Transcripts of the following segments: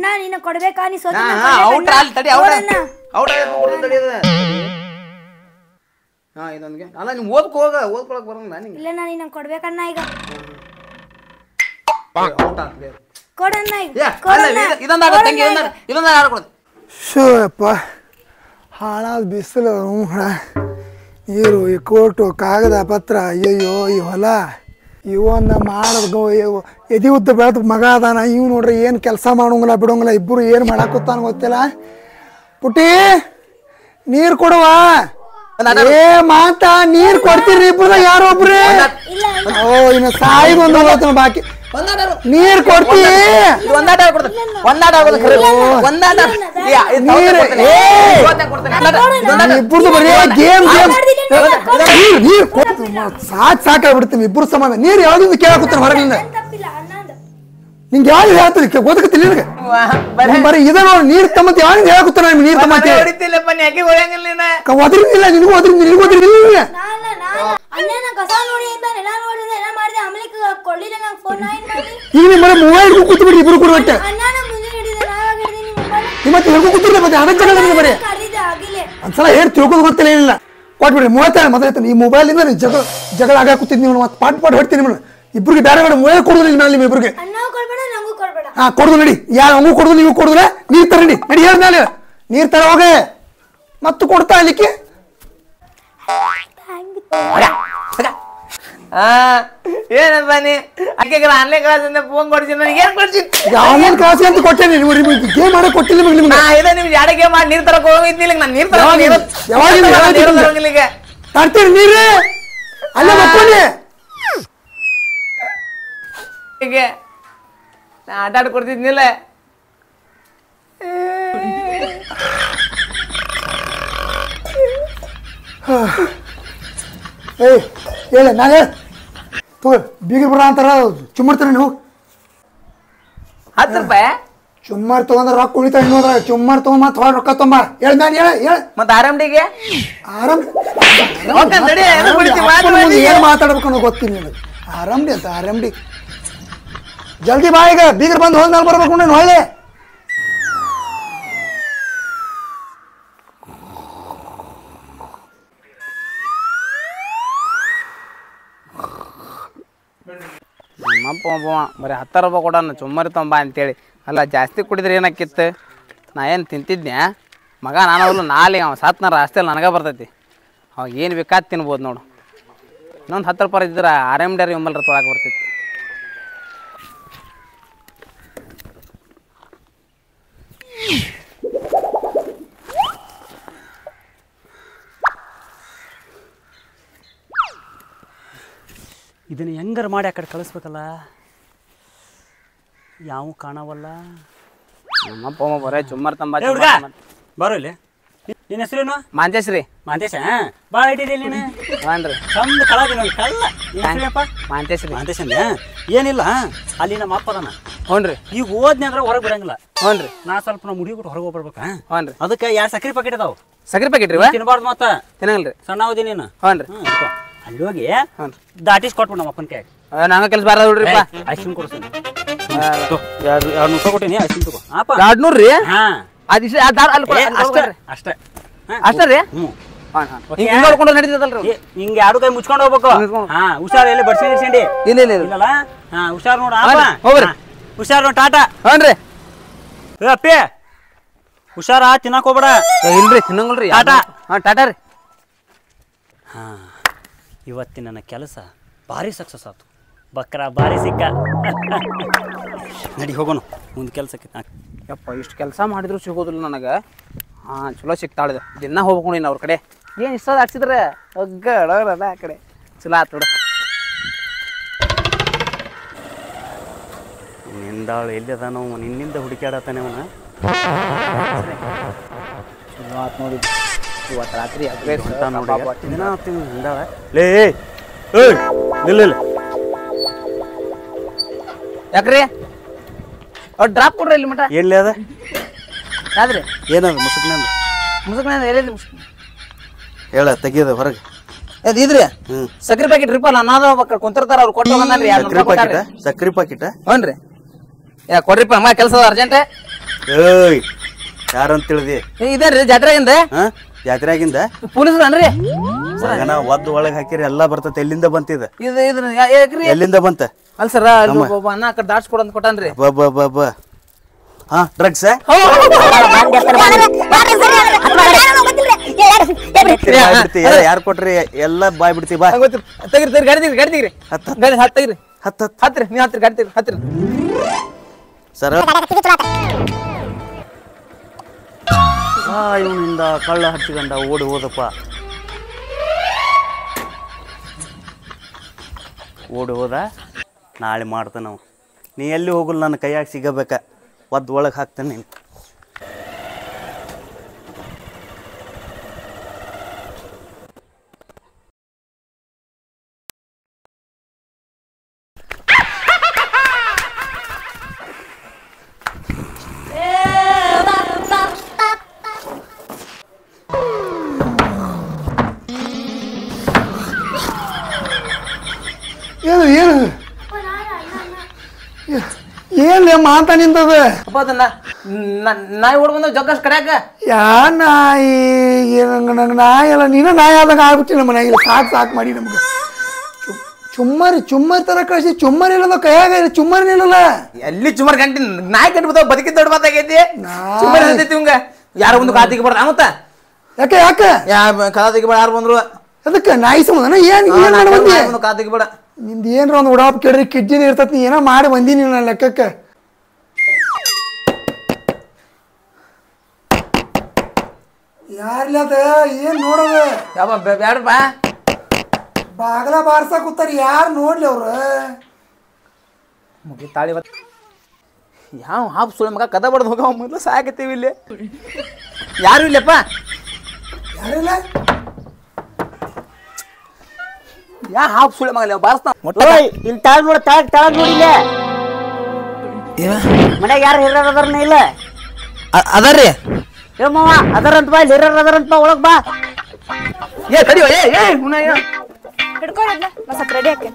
ಅಣ್ಣ ನೀನು ಕೊಡ್ಬೇಕಾ ನೀ ಸೋತ ಔಟ್ ಅಲ್ಲಿ ತಡಿ ಔಟ್ ತಡಿ ಇದೊಂದಿಗೆ ಅಲ್ಲ ನೀವು ಓದ್ಕೊಳಕ್ ಬರೋಲ್ಲ ನಿಂಗೆ ಇಲ್ಲ ನಾನು ನಿನಗೆ ಕೊಡ್ಬೇಕಣ್ಣ ಈಗ ಔಟ್ ಆಗ್ತದೆ ಕೊಡಣ್ಣ ಈಗ ಇದೊಂದಾಗ ತಂಗಿ ಇದೊಂದಾಗ ಆಡ್ಕೊಡ್ದು ಶೋಯಪ್ಪ ಹಾಳಾದ ಬಿಸಿಲು ನೀರು ಈ ಕೋಟು ಕಾಗದ ಪತ್ರ ಅಯ್ಯಯ್ಯೋ ಈ ಹೊಲ ಇವನ್ನ ಮಾಡೋದು ಎದಿ ಉದ್ದ ಬೆಳೆದ ಮಗ ಅದಾನ ಇವ್ ನೋಡ್ರಿ ಏನು ಕೆಲಸ ಮಾಡೋಂಗಿಲ್ಲ ಬಿಡೋಂಗಿಲ್ಲ ಇಬ್ಬರು ಏನು ಮಾಡಾಕತ್ತಾನ ಗೊತ್ತಿಲ್ಲ ಪುಟಿ ನೀರು ಕೊಡುವ ಏ ಮಾತಾ ನೀರು ಕೊಡ್ತೀರಿ ಇಬ್ರು ಯಾರೋ ಒಬ್ರಿ ಓ ಇನ್ನು ಸಾಯಿದೊಂದು ಬಾಕಿ ನೀರ್ ಕೊಡ್ತಿ ಇಬ್ಬರದು ಬರೀ ಗೇಮ್ ಸಾಕಾಗ್ಬಿಡ್ತೀನಿ ಇಬ್ರು ಸಮಾನ ನೀರ್ ಯಾವ್ದು ಕೇಳಾಕುತ್ತಾನ ಹೊರಗಿಂದ ನಿಂಗೆ ಯಾವ್ದು ಹೇಳ್ತದೆ ಓದಕತ್ತಿಲ್ಲ ನಿನಗೆ ಬರೀ ಇದ ನೋಡಿ ನೀರ್ ತಮ್ಮತ್ ಯಾವ್ದು ಹೇಳಾಕುತ್ತಾನ ನೀರ್ ತಮ್ಮತ್ತೆ ಒದ್ರಿಲ್ಲ ನಿನಗೂ ಒದ್ರಿ ನಿನಗೂ ಒದ್ರಿಲ್ಲ ಈಗ ನಿಮ್ಮ ಮೊಬೈಲ್ ಕೂತು ಬಿಡಿ ಇಬ್ರು ಕೂಡ ಮತ್ತೆ ಮತ್ತೆ ಹೇಳ್ಕೊ ಕೂತಿರ್ಲಿ ಮತ್ತೆ ಹಣ ಜಗಳ ಬರೀ ಒಂದ್ಸಲ ಹೇಳಿ ತಿಳ್ಕೊಂಡು ಗೊತ್ತಿಲ್ಲ ಏನಿಲ್ಲ ಕೊಟ್ಬಿಡ್ರಿ ಮೂವತ್ತಾರು ಮೊದಲೈತೆ ಈ ಮೊಬೈಲಿಂದ ಜಗಳ ಆಗ ಕೂತಿದ್ ನೀವು ಮತ್ತೆ ಪಾಟ್ ಹೊಡ್ತೀನಿ ನಿಮ್ಮನ್ನು ಇಬ್ರಿಗೆ ಬೇರೆ ಬೇರೆ ಮೊಬೈಲ್ ಕೊಡುದು ನಿಮ್ಮ ನಿಮ್ಮ ಇಬ್ರಿಗೆ ಹಾ ಕೊಡುದು ನಡಿ ಯಾರು ಹಂಗೂ ಕೊಡುದು ನೀವು ಕೊಡುದಿಲ್ಲ ನೀರ್ ತರ ನಡಿ ನಡಿ ಹೇಳ ಮೇಲೆ ನೀರ್ ತರ ಹೋಗ ಮತ್ತು ಕೊಡ್ತಾ ಇಲ್ಲಿಕ್ಕೆ ಏನಪ್ಪ ನೀ ಅಕ್ಕೆ ಆನ್ಲೈನ್ ಕ್ಲಾಸ್ ಅಂತ ಫೋನ್ ಕೊಡ್ತೀನಿ ನನಗೆ ಏನ್ ಕೊಡ್ತೀನಿ ಆನ್ಲೈನ್ ಕ್ಲಾಸ್ ಅಂತ ಕೊಟ್ಟೇನೆ ಗೇಮ್ ಮಾಡಕ್ ಕೊಟ್ಟಿಲ್ಲ ನಿಮ್ಗೆ ಇದೇ ನಿಮ್ಗೆ ಎರಡು ಗೇಮ್ ಮಾಡಿ ನೀರ್ ತರಕ್ ಹೋಗಿದ್ನಿಲ್ಲ ನಾನು ನೀರ್ ತರಲಿಗೆ ತರ್ತೀರಿ ನೀರೇ ಅಲ್ಲ ಮಕ್ಕೊಂಡೆ ಹೀಗೆ ನಾ ಆಟ ಆಡ್ಕೊಡ್ತಿದ್ನಿಲ್ಲ ಏಯ್ ಹೇಳ ನಾನು ತಗೋ ಬೀಗರ್ ಬರ ಅಂತಾರ ಚುಮ್ಮರ್ತಾನೆ ನೀವು 10 ರೂಪಾಯಿ ಚುಮ್ಮರ್ ತಗೊಂಡ್ರ ರೊಕ್ಕ ಉಳಿತಾ ಇನ್ನೋದ್ರ ಚುಮ್ಮರ್ ತಗೊಂಡ್ ಮತ್ತೆ ಹೊರ ರೊಕ್ಕ ತೊಂಬ ಹೇಳ ನಾನು ಹೇಳ ಮತ್ತೆ ಆರಾಮ್ಡಿಗೆ ಆರಾಮ್ ಏನ್ ಮಾತಾಡ್ಬೇಕು ಅನ್ನೋ ಗೊತ್ತಿಲ್ಲ ನಿನಗೆ ಆರಾಮ್ಡಿ ಅಂತ ಆರಾಮ್ಡಿ ಜಲ್ದಿ ಬಾ ಈಗ ಬೀಗರ್ ಬಂದು ಹೋದ್ಮೇಲೆ ಬರ್ಬೇಕು ನಾನು ಹೊಳ್ಳೆ ನಮ್ಮಪ್ಪ ಬರೀ 10 ರೂಪಾಯಿ ಕೊಡೋಣ ಚುಮ್ಮರಿ ತೊಂಬ ಅಂತೇಳಿ ಅಲ್ಲ ಜಾಸ್ತಿ ಕುಡಿದ್ರೆ ಏನಾಕಿತ್ತು ನಾ ಏನು ತಿಂತಿದ್ನ್ಯಾ ಮಗ ನಾನು ನಾಳೆ ಅವ ಸಾತ್ನಾರ ಅಷ್ಟೇ ನನಗೆ ಬರ್ತೈತಿ ಅವಾಗ ಏನು ಬೇಕಾದ್ ತಿನ್ಬೋದು ನೋಡು ಇನ್ನೊಂದು 10 ರೂಪಾಯಿ ಇದ್ರೆ ಆರಾಮ್ಡ್ಯಾರ ಒಮ್ಮಲ್ರ ತೊಳಕ್ಕೆ ಬರ್ತಿತ್ತು ಇದನ್ನು ಹೆಂಗಾರ ಮಾಡಿ ಆ ಕಡೆ ಕಳಿಸ್ಬೇಕಲ್ಲ ಯಾವ ಕಾಣವಲ್ಲ ನಮ್ಮಪ್ಪ ಬರೇ ಚುಮ್ಮರ್ ತಂಬ ಬರೋ ಇಲ್ಲಿ ನಿನ್ನ ಹೆಸರೇನು ಮಾಂತೇಶ್ರೀ ಮಾಂತೇಶ ಭಾಳ ಇಟ್ಟಿದೆ ನೀನು ಹಾನ್ರಿ ಚಂದ ಕಳ್ಳ ಮಾಂತೇಶ್ರೀ ಮಾಂತೇಶ ಏನಿಲ್ಲ ಅಲ್ಲಿ ನಮ್ಮ ಅಪ್ಪ ಅದಾನ ಹ್ಞೂ ರೀ ಈಗ ಓದ್ನಿ ಅಂದ್ರೆ ಹೊರಗೆ ಬಿಡಂಗಿಲ್ಲ ಹ್ಞೂ ರೀ ನಾ ಸ್ವಲ್ಪ ನಾವು ಮುಡಿ ಬಿಟ್ಟು ಹೊರಗೆ ಹೋಗ್ಬರ್ಬೇಕ ಹ್ಞೂ ರೀ ಅದಕ್ಕೆ 2 ಸಕ್ರೆ ಪ್ಯಾಕೆಟ್ ಅದಾವ ಸಕ್ರೆ ಪ್ಯಾಕೆಟ್ ರೀ ತಿನ್ಬಾರ್ದು ಮತ್ತೆ ತಿನ್ನಂಗಿಲ್ಲ ರೀ ಸಣ್ಣ ಓದಿ ನೀನು ಹ್ಞೂ ರೀ ಅಲ್ಲಿ ಹೋಗಿ ದಾಟಿಸ್ ಕೊಟ್ಬಿಡು ನಮ್ಮ ಅಪ್ಪನ ಕೈ ನಂಗೆ ಕೆಲಸ ಬಾರ ನೋಡ್ರಿ ಐಸ್ ಕ್ರೀಮ್ ಕೊಡ್ತೀನಿ 200 ರೂಪಾಯಿ ಕೊಟ್ಟಿನಿ ಐಸ್ ಕ್ರೀಮ್ ತಗೋ 200 ರೀ ಹಾಂ ಅಷ್ಟೇ ಅಷ್ಟೇ ರೀ ಹಿಂಗೆ ನೋಡ್ಕೊಂಡು ನಡೀತದಲ್ರಿ ಹಿಂಗೆ 2 ಕೈ ಮುಚ್ಕೊಂಡು ಹೋಗ್ಬೇಕು ಹಾ ಹುಷಾರ್ ಎಲ್ಲಿ ಬಡ್ಸಿ ಇಲ್ಲ ಹಾ ಹುಷಾರ್ ನೋಡ ಹೋಗ್ರಿ ಹುಷಾರ್ ನೋಡ್ ಟಾಟಾ ಹ್ಞೂ ರೀ ಅಪ್ಪಿ ಹುಷಾರ ತಿನ್ನಕ್ ಹೋಗ್ಬೇಡ ಇಲ್ರಿ ತಿನ್ನಂಗಿಲ್ರಿ ಟಾಟಾ ಹಾಂ ಟಾಟಾ ರೀ ಹಾ ಇವತ್ತಿನ ನನ್ನ ಕೆಲಸ ಭಾರಿ ಸಕ್ಸಸ್ ಆಯ್ತು ಬಕ್ರ ಭಾರಿ ಸಿಕ್ಕ ನಡಿ ಹೋಗೋಣ ಮುಂದೆ ಕೆಲಸಕ್ಕೆ ಯಪ್ಪ ಇಷ್ಟು ಕೆಲಸ ಮಾಡಿದ್ರು ಸಿಗೋದಿಲ್ಲ ನನಗೆ ಹಾಂ ಚಲೋ ಸಿಗ್ತಾಳಿದೆ ದಿನ ಹೋಗ್ಬೇಕು ನೀನು ಅವ್ರ ಕಡೆ ಏನು ಇಷ್ಟ ಹಾಕ್ಸಿದ್ರೆ ಒಗ್ಗಡಲ್ಲ ಆ ಕಡೆ ಚಲೋ ಆತು ನೋಡು ನಿಂದಾಳು ಎಲ್ಲಿ ಅದಾನ ನಿನ್ನಿಂದ ಹುಡುಕ್ಯಾಡತ್ತಾನೆ ಅವನ ಚಲೋ ಆತು ನೋಡಿ ಇವತ್ತು ರಾತ್ರಿ ಲೇ ನಿಲ್ಲ ಯಾಕ್ರಿ ಅವ್ರು ಡ್ರಾಪ್ ಕೊಡ್ರಿ ಇಲ್ಲಿ ಮಟ ಎಲ್ಲಿ ಅದ ಯಾವ್ದ್ರಿ ಏನದ ಮುಸುಕ್ನಂದ ಮುಸುಕ್ನಂದ ಎಲ್ಲಿ ಹೇಳ ತೆಗಿಯೋದು ಹೊರಗೆ ಅದು ಇದ್ರಿ ಸಕ್ರಿ ಪ್ಯಾಕೆಟ್ ರಿಪಲ್ ಅನ್ನೋದು ಕುಂತಿರ್ತಾರ ಅವ್ರು ಕೊಟ್ಟು ಬಂದ್ರಿ ಸಕ್ರಿ ಪಾಕಿಟ ಹ್ಞೂ ರೀ ಯಾ ಕೊಡ್ರಿಪ್ಪ ಅಮ್ಮ ಕೆಲಸ ಅರ್ಜೆಂಟ್ ಏಯ್ ಯಾರಂತ ತಿಳಿದಿ ಇದೇನ್ರಿ ಜಾತ್ರೆಗಿಂದ ಹಾ ಜಾತ್ರೆಯಾಗಿಂದ ಪೊಲೀಸ್ರನ್ರಿ ಮಗನ ಒದ್ದು ಒಳಗೆ ಹಾಕಿರಿ ಎಲ್ಲ ಬರ್ತೈತೆ ಎಲ್ಲಿಂದ ಬಂತಿದ ಇದು ಇದನ್ನ ಯಾಕ್ರಿ ಎಲ್ಲಿಂದ ಬಂತ ಅಲ್ಲ ಸರ ಒಬ್ಬ ಅಣ್ಣ ಆ ಕಡೆ ದಾಟ್ಸ್ಕೊಡ ಅಂತ ಕೊಟ್ಟಾನ್ರಿ ಬಾ ಹಾ ಡ್ರಗ್ಸ್ ಯಾರು ಕೊಟ್ರಿ ಎಲ್ಲ ಬಾಯ್ ಬಿಡ್ತಿ ಬಾ ತೆಗಿರಿ ತೆಗಿರಿ ಗಾಡಿ ತೆಗಿರಿ ಗಾಡಿ ತೆಗಿರಿ ಗಾಡಿ ಹತ್ತು ತೆಗಿರಿ ಹತ್ತ ಹತ್ರಿ ನೀವು ಹತ್ರಿ ಗಾಡಿ ತೆಗಿರಿ ಹತ್ರಿ ಸರ ಇವನಿಂದ ಕಳ್ಳ ಹಚ್ಚಿಕೊಂಡ ಓಡಿ ಹೋದಪ್ಪ ಓಡಿ ಹೋದ ನಾಳೆ ಮಾಡ್ತಾನೆ ನಾವು ನೀ ಎಲ್ಲಿ ಹೋಗಲ್ಲ ನನ್ನ ಕೈಯಾಗ ಸಿಗಬೇಕ ಒದ್ದು ಒಳಗೆ ಹಾಕ್ತಾನೆ ನೀನು ಏನು ಏನ್ ಮಾತಾ ನಿಂತದ ಅಪ್ಪ ಅದನ್ನ ನಾಯಿ ಓಡ್ ಬಂದ ಜಗ್ಗಸ್ ಕಡ್ಯಾಕ ಯಾ ನಾಯಿ ನಂಗೆ ನಾಯಿ ಅಲ್ಲ ನೀನು ನಾಯಿ ಆದಾಗ ಆಗ್ಬಿಟ್ಟು ನಮ್ಮ ಮನೆಯಾಗಿಲ್ಲ ಸಾಕು ಮಾಡಿ ನಮ್ಗೆ ಚುಮ್ಮರಿ ತರ ಕಳಿಸಿ ಚುಮ್ಮರಿ ಇಲ್ಲದ ಕೈಯಾಗ ಚುಮ್ಮರಿ ನಿಲ್ಲಲ್ಲ ಎಲ್ಲಿ ಸುಮಾರು ಗಂಟೆ ನಾಯಿ ಕಟ್ಟಿ ಬಿದ್ದಾವ ಬದುಕಿದ ದೊಡ್ಡ ಮಾತಾಗೈತಿ ಸುಮಾರು ಇರ್ತೈತಿ ಇವಂಗ ಯಾರ ಒಂದು ಕಾತಿಗೆ ಬರ್ದ ಮತ್ತ ಯಾಕೆ ಕಾತಿಗೆ ಬೇಡ ಯಾರು ಬಂದ್ರು ಅದಕ್ಕೆ ನಾಯಿ ಸಂಬಂಧನ ಏನ್ ಮಾಡಿ ಬಂದಿ ಕಾತಿಗೆ ಬೇಡ ನಿಂದ ಏನ್ರ ಒಂದು ಉಡಾಪ್ ಕೇಳ್ರಿ ಕಿಡ್ಜಿನ ಇರ್ತೈತಿ ನೀ ಏನೋ ಮಾಡಿ ಬಂದೀನಿ ನನ್ನ ಲೆಕ್ಕಕ್ಕೆ ಯಾರ್ಲದ ಏನ್ ನೋಡದ ಯಾವ ಬ್ಯಾಡಪ್ಪ ಬಾಗಲ ಬಾರ್ಸಾ ಕೂತಾರ ಯಾರು ನೋಡ್ಲಿ ಅವ್ರ ಮುಗಿ ತಾಳಿ ಯಾವ ಹಾಪ್ ಸುಳ್ಳು ಮಗ ಕದ ಬಡ್ದು ಹೋಗವ ಮೊದಲು ಸಾಕತ್ತೀವಿ ಇಲ್ಲಿ ಯಾರು ಇಲ್ಲಪ್ಪ ಯಾರಿಲ್ಲ ಯಾ ಹಾಪ್ ಸುಳ್ಳು ಮಗ ಬಾರಿಸ್ತಾ ಇಲ್ಲಿ ತಾಳ್ ನೋಡ ತಾಳಗ್ ನೋಡಿಲ್ಲ ಮನ್ಯಾಗ ಯಾರು ಹಿರಿಯರ್ ಅದಾರನ ಇಲ್ಲ ಅದರ್ರಿ ಏ ಮಾವ ಅದರಂತ ಬಾ ಹಿರಿಯರ್ ಅದಾರಂತ ಬಾ ಒಳಗ್ ಬಾ ಏ ಕಡಿಯೋ ಹಿಡ್ಕೊಂಡಿದ್ನ ಸ್ವಲ್ಪ ರೆಡಿ ಹಾಕಿ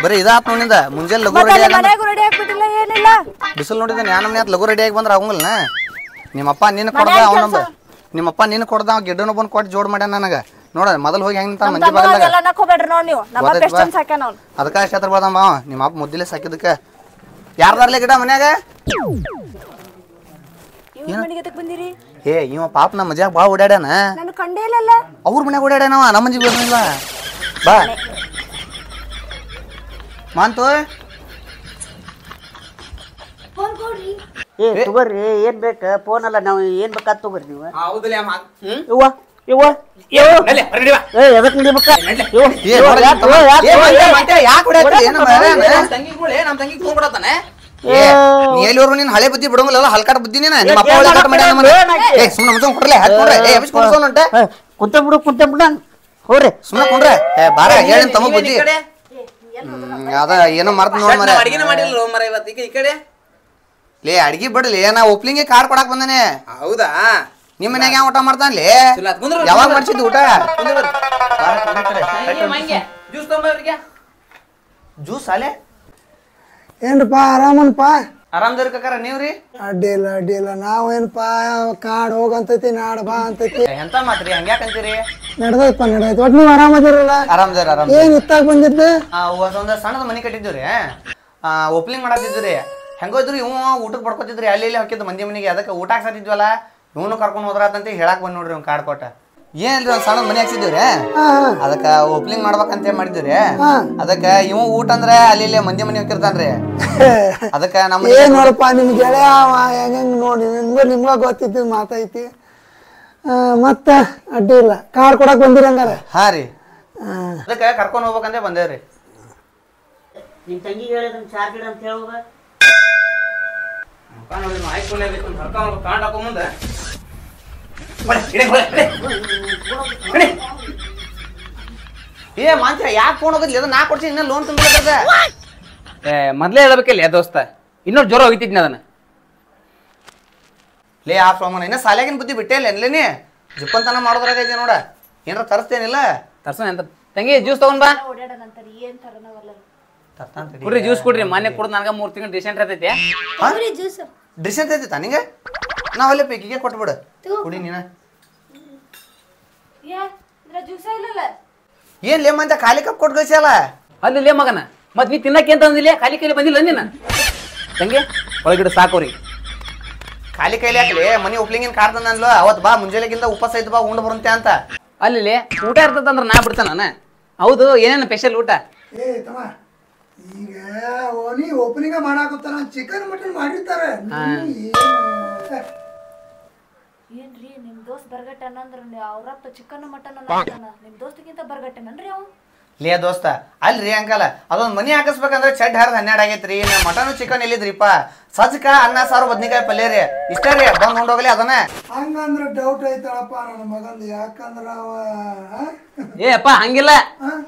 ಬರೀ ಇದಾತ್ ನೋಡಿಂದ ಮುಂಜಾನೆ ಲಘು ರೆಡಿ ಮನೆಯಾಗೂ ರೆಡಿ ಹಾಕ್ಬಿಟ್ಟಿಲ್ಲ ಏನಿಲ್ಲ ಬಿಸಿಲು ನೋಡಿದ್ರೆ ನಾನು ನಮ್ನೆ ಲಘು ರೆಡಿ ಆಗಿ ಬಂದ್ರೆ ಆಗಂಗಿಲ್ಲ ನಿಮ್ಮಪ್ಪ ನೀನು ಕೊಡ್ದ ಅವನೊಬ್ಬ ನಿಮ್ಮಪ್ಪ ನೀನು ಕೊಡ್ದ ಅವ ಗಿಡ್ಡನ ಬಂದು ಕೊಟ್ಟು ಜೋಡ್ ಮಾಡ್ಯಾನ ನನಗೆ ನೋಡ ಮೊದಲು ಹೋಗಿ ಹೆಂಗ್ ಮಂದಿ ಬಗಲಾಗ ಎಲ್ಲ ನಕ್ಕೋಬೇಡ್ರಿ ನೋಡಿ ನೀವು ನಮ್ಮ ಅಪ್ಪ ಎಷ್ಟು ಜನ ಸಾಕ್ಯಾನ ಅವ್ನು ಅದಕ್ಕೆ ಅಷ್ಟು ಹತ್ರ ಬರ್ದಮ್ಮ ನಿಮ್ಮ ಅಪ್ಪ ಮುದ್ದಿಲೆ ಸಾಕಿದಕ್ಕೆ ಯಾರ್ದಾರ್ಲೆ ಗಿಡ ಮನ್ಯಾಗ ಇವ್ರ ಮನೆಗೆ ಎದಕ್ ಬಂದಿರಿ ಏ ಇವ ಪಾಪ ನಮ್ಮ ಮಜಾಗ ಭಾಳ ಓಡಾಡ್ಯಾನ ನಾನು ಕಂಡೇ ಇಲ್ಲಲ್ಲ ಅವ್ರ ಮನ್ಯಾಗ ಓಡಾಡ್ಯಾನವ ನಮ್ಮ ಮಂಜಿಗೆ ಬರ್ಲಿಲ್ಲ ಬಾ ಮಾಂತು ಫೋನ್ ಕೊಡ್ರಿ ಏ ತಗೋರಿ ಏನ್ ಬೇಕ ಫೋನ್ ಅಲ್ಲ ನಾವು ಏನ್ ಬೇಕಾದ್ ತಗೋರಿ ನೀವು ಹೌದಲ್ಲ ಇವ್ವ ಇವ್ವ ಏ ಎದಕ್ ನಿಡಿಬೇಕ ನಮ್ಮ ತಂಗಿ ತೊಗೊಂಡ್ಬಿಡತಾನೆ ನೀ ಎಲ್ಲಿವರೆಗೂ ನೀನ್ ಹಳೆ ಬುದ್ಧಿ ಬಿಡೋಂಗಿಲ್ಲ ಹಲ್ಕಾಟ ಬುದ್ಧಿ ನೀನ ನಿಮ್ಮ ಅಪ್ಪ ಹಲ್ಕಾಟ ಮಾಡ್ಯಾನ ನಮ್ಮನ್ನ. ಏ ಸುಮ್ಮನೆ ಮುಚ್ಚ ಕೊಡ್ಲೆ ಹಾಕ್ಕೊಂಡ್ರೆ ಏ ಎಬ್ಬಿಸಿ ಕೊಡ್ಸೋನು ಉಂಟೆ ಕುಂತ ಬಿಡ ಹೋರಿ ಸುಮ್ಮನೆ ಕೊಂಡ್ರೆ ಏ ಬಾರ ಹೇಳಿ ತಮ್ಮ ಬುದ್ಧಿ ಅದ ಏನೋ ಮರ್ತ ನೋಡ್ ಮರ ಅಡಿಗೆನ ಮಾಡಿಲ್ಲ ಮರ ಇವತ್ತು ಈ ಕಡೆ ಲೇ ಅಡ್ಗಿ ಬಿಡ್ಲಿ ನಾ ಒಪ್ಲಿಂಗೆ ಕಾರ್ ಕೊಡಾಕ್ ಬಂದಾನೆ ಹೌದಾ ನಿಮ್ ಮನ್ಯಾಗ ಯಾವ ಊಟ ಮಾಡ್ತಾನ್ಲಿ ಕುಂದ್ರು ಯಾವಾಗ ಮಾಡ್ಸಿದ್ದು ಊಟ ಜ್ಯೂಸ್ ತಗೊಂಬರ್ರಿಗೆ ಜ್ಯೂಸ್ ಅಲೆ ಏನ್ರಪ್ಪ ಆರಾಮನ್ಪ ಆರಾಮ್ದಾರಿ ಕಕ್ಕಾರ ನೀವ್ರಿ ಅಡ್ಡಿಲ್ಲ ನಾವೇನಪ್ಪ ಕಾಡ್ ಹೋಗಂತೈತಿ ನಾಡ್ ಬಾ ಅಂತೈತಿ ಎಂತ ಮಾತ್ರಿ ಹಂಗ್ಯಾಕಂತೀರಿ ನಡ್ದೈತಪ್ಪ ಒಟ್ ನೀವು ಆರಾಮದಿರಲ್ಲ ಆರಾಮ್ದಾರಿ ಆರಾಮ್ ಏನ್ ಇತ್ತಾಗ ಬಂದಿದ್ದು ಒಂದ್ ಸಣ್ಣದ ಮನಿ ಕಟ್ಟಿದ್ವಿ ಓಪನಿಂಗ್ ಮಾಡತ್ತಿದ್ರಿ ಹೆಂಗೋ ಇದ್ರಿ ಇವ್ ಊಟಕ್ಕೆ ಪಡ್ಕೊತಿದ್ರಿ ಅಲ್ಲಿ ಇಲ್ಲಿ ಹಾಕಿದ್ ಮಂದಿ ಮನಿಗೆ ಅದಕ್ಕೆ ಊಟ ಹಾಕ್ಸತ್ತಿದ್ವಲ್ಲ ಇವನು ಕರ್ಕೊಂಡ್ ಹೋದ್ರಾತಂತ ಹೇಳಕ್ ಬಂದ್ ನೋಡ್ರಿ ಇವ್ ಕಾಡ್ ಕೊಟ್ಟ ಏನ್ರಿ ಒಂದ್ ಸಣ್ಣದ ಮನಿ ಹಾಕ್ಸಿದ್ವಿ ಅದಕ್ಕ ಓಪನಿಂಗ್ ಮಾಡ್ಬೇಕಂತ ಮಾಡಿದ್ವಿ ಅದಕ್ಕ ಇವ್ ಊಟ ಅಂದ್ರ ಅಲ್ಲಿ ಇಲ್ಲಿ ಮಂದಿ ಮನಿ ಹಾಕಿರ್ತಾನ್ರಿ ಅದಕ್ಕ ನಮ್ಮ ಏನ್ ನೋಡಪ್ಪ ನಿಮ್ ಗೆಳೆಯ ಹೆಂಗ್ ನೋಡಿ ನಿಮ್ಗ ಗೊತ್ತಿದ್ದು ಮಾತೈತಿ ಮತ್ತ ಅಡ್ಡಿಲ್ಲ ಕಾಡ್ ಕೊಡಕ್ ಬಂದಿರಿ ಹಂಗಾರ ಹಾ ರೀ ಅದಕ್ಕ ಕರ್ಕೊಂಡ್ ಹೋಗ್ಬೇಕಂತ ಬಂದೇವ್ರಿ ನಿಮ್ ತಂಗಿ ಹೇಳಿದ್ರೆ ಚಾರ್ ಗಿಡ ಅಂತ ಹೇಳುವ ಏ ಮಾಂತ್ರ ಯಾಕೆ ಫೋನ್ ಹೋಗಿದ್ಲಿ ಅದು ನಾ ಕೊಡ್ಸಿ ಇನ್ನ ಲೋನ್ ತುಂಬಿದ ಏ ಮೊದ್ಲೇ ಹೇಳ್ಬೇಕಿಲ್ಲ ದೋಸ್ತ ಇನ್ನೊಂದು ಜ್ವರ ಹೋಗಿತಿದ್ನಿ ಅದನ್ನ ಲೇ ಆ ಸೋಮನ ಇನ್ನ ಸಾಲಾಗಿನ ಬುದ್ಧಿ ಬಿಟ್ಟೇ ಇಲ್ಲ ಎನ್ಲೇನಿ ಜಿಪ್ಪಂತನ ಮಾಡೋದ್ರಾಗ ಇದೆ ನೋಡ ಏನಾರ ತರಿಸ್ತೇನಿಲ್ಲ ತರ್ಸೋಣ ಎಂತ ತಂಗಿ ಜ್ಯೂಸ್ ತಗೊಂಡ್ ಬಾ ಕುಡ್ರಿ ಜ್ಯೂಸ್ ಕುಡ್ರಿ ಮೊನ್ನೆ ಕುಡ್ದು ನನಗ 3 ತಿಂಗಳು ಡಿಸೆಂಟ್ ಐತೈತಿ ಜ್ಯೂಸ್ ಡಿಸೆಂಟ್ ಐತಿ ನಿಂಗೆ ನಾ ಒಳ್ಳೆ ಪೈಕಿಗೆ ಕೊಟ್ಬಿಡು ಕುಡಿ ನೀನ ಜ್ಯೂಸ ಇಲ್ಲಲ್ಲ ಏನ್ ಲೇಮಂತ ಖಾಲಿ ಕಪ್ ಕೊಟ್ಟು ಕಳ್ಸಲ್ಲ ಅಲ್ಲಿ ಮಗನ ಮತ್ ನೀ ತಿನ್ನಕ್ಕೆ ಅಂತ ಅಂದಿಲ್ಲ ಖಾಲಿ ಕೈಲಿ ಬಂದಿಲ್ಲ ನೀನ ತಂಗಿ ಒಳಗಿಡ ಸಾಕೋರಿ ಖಾಲಿ ಕೈಲಿ ಹಾಕ್ಲಿ ಮನಿ ಒಪ್ಲಿಂಗಿನ ಕಾರ್ತಂದ ಅನ್ಲು ಅವತ್ ಬಾ ಮುಂಜಾನೆಗಿಂದ ಉಪವಾಸ ಐತ್ ಬಾ ಉಂಡ್ ಬರುಂತೆ ಅಂತ ಅಲ್ಲಿ ಊಟ ಇರ್ತದಂದ್ರ ನಾ ಬಿಡ್ತಾನ ನಾನು ಹೌದು ಏನೇನು ಸ್ಪೆಷಲ್ ಊಟ ಏ ತಮ್ಮ ಈಗ ನೀ ಓಪನಿಂಗ್ ಮಾಡಾಕತ್ತಾನ ಚಿಕನ್ ಮಟನ್ ಮಾಡಿರ್ತಾರೆ ಏನ್ರಿ ನಿಮ್ ದೋಸ್ತ್ ಬರ್ಗಟ್ಟನ ಅಂದ್ರ ಅವ್ರಪ್ಪ ಚಿಕನ್ ಮಟನ್ ಅನ್ನತಾನ ನಿಮ್ ದೋಸ್ತಿಗಿಂತ ಬರ್ಗಟ್ಟನನ್ರಿ ಅವ ಲೇ ದೋಸ್ತ ಅಲ್ರಿ ಅಂಕಲ್ ಅದೊಂದ್ ಮನಿ ಹಾಕಿಸ್ಬೇಕಂದ್ರೆ ಚಡ್ ಹರಿದ 12 ಆಗೈತ್ರಿ ಮಟನ್ ಚಿಕನ್ ಎಲ್ಲಿದ್ರಿಪ್ಪ ಸಜ್ಕ ಅನ್ನ ಸಾರು ಬದ್ನಿಕಾಯಿ ಪಲ್ಯ ರೀ ಇಷ್ಟ ರೀ ಬಂದ್ ಹೊಂಡೋಗ್ಲಿ ಅದನ್ನ ಹಂಗಂದ್ರ ಡೌಟ್ ಐತಳಪ್ಪ ನನ್ನ ಮಗಂದು ಯಾಕಂದ್ರ ಅವ ಏ ಅಪ್ಪ ಹಂಗಿಲ್ಲ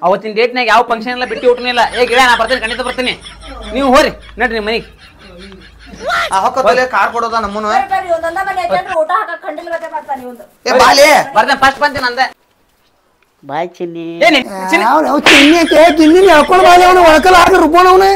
ಅವತ್ತಿನ ಡೇಟ್ನಾಗ ಯಾವ ಫಂಕ್ಷನ್ ಎಲ್ಲ ಬಿಟ್ಟು ಊಟನಿಲ್ಲ ಏ ಗಿಡ ನಾ ಬರ್ತೀನಿ ಖಂಡಿತ ಬರ್ತೀನಿ ನೀವು ಹೋರಿ ನಡ್ರಿ ನಿಮ್ಮ ಮನಿಗೆ ಹೊಕ್ಕತ್ತಲೆ ಕಾರ್ ಕೊಡೋದ ನಮ್ಮನು ಬರ್ರಿ ಒಂದೊಂದ ಮನೆ ಐತಂದ್ರೆ ಊಟ ಹಾಕಕ್ ಖಂಡಿಲ್ ಗತೆ ಮಾಡ್ತಾನ ಇವಂದು ಏ ಬಾಲಿ ಬರ್ತೀನಿ ಫಸ್ಟ್ ಬಂತೀನಿ ಅಂದೆ ಬಾಯ್ ಚಿನ್ನಿ ಏನಿ ಚಿನ್ನಿ ಚಿನ್ನಿ ಹೇಳ್ಕೊಂಡು ಬಾಲಿ ಅವನು ಒಳಕಲ್ಲ ಹಾಕಿ ರುಬ್ಬೋಣ ಅವನೇ